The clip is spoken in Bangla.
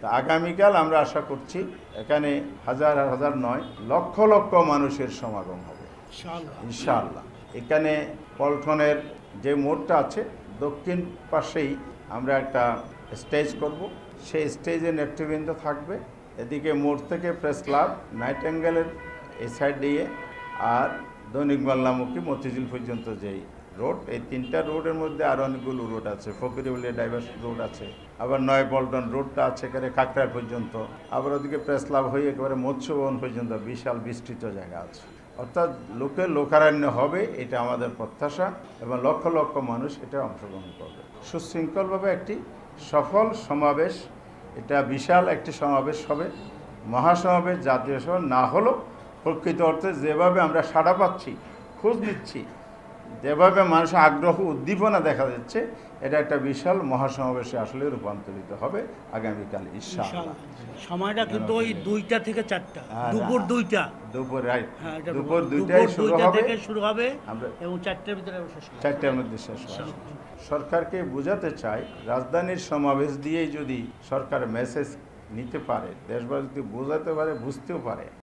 তা আগামীকাল আমরা আশা করছি এখানে হাজার হাজার নয় লক্ষ লক্ষ মানুষের সমাগম হবে ইনশাআল্লাহ। এখানে পল্টনের যে মোড়টা আছে দক্ষিণ পাশেই আমরা একটা স্টেজ করব, সেই স্টেজে নেতৃবৃন্দ থাকবে। এদিকে মোড় থেকে প্রেস ক্লাব, নাইটেঙ্গেলের এই সাইড দিয়ে আর দৈনিক বাংলামুখী মতিঝিল পর্যন্ত যেই রোড, এই তিনটা রোডের মধ্যে আরও অনেকগুলো রোড আছে, ফকিরউলিয়া ডাইভার্স রোড আছে, আবার নয় পল্টন রোডটা আছে এখানে কাকড়া পর্যন্ত, আবার ওদিকে প্রেস ক্লাব হয়ে একেবারে মৎস্যভবন পর্যন্ত বিশাল বিস্তৃত জায়গা আছে। অর্থাৎ লোকারণ্য হবে, এটা আমাদের প্রত্যাশা এবং লক্ষ লক্ষ মানুষ এটা অংশগ্রহণ করবে। সুশৃঙ্খলভাবে একটি সফল সমাবেশ, এটা বিশাল একটি সমাবেশ হবে, মহাসমাবেশ, জাতীয় সভা না হলেও প্রকৃত অর্থে যেভাবে আমরা সাড়া পাচ্ছি, খোঁজ নিচ্ছি, যেভাবে মানুষের আগ্রহ উদ্দীপনা দেখা যাচ্ছে, এটা একটা বিশাল মহাসমাবেশে আসলে রূপান্তরিত হবে আগামীকাল ইনশাআল্লাহ। সময়টা কিন্তু ওই 2টা থেকে 4টা, দুপুর 2টা, দুপুর 2টায় শুরু হবে এবং 4টার ভিতরে শেষ হবে, 4টার মধ্যে শেষ হবে। সরকারকে বোঝাতে চাই, রাজধানীর সমাবেশ দিয়েই যদি সরকার মেসেজ নিতে পারে, দেশবাসীকে বোঝাতে পারে, বুঝতেও পারে,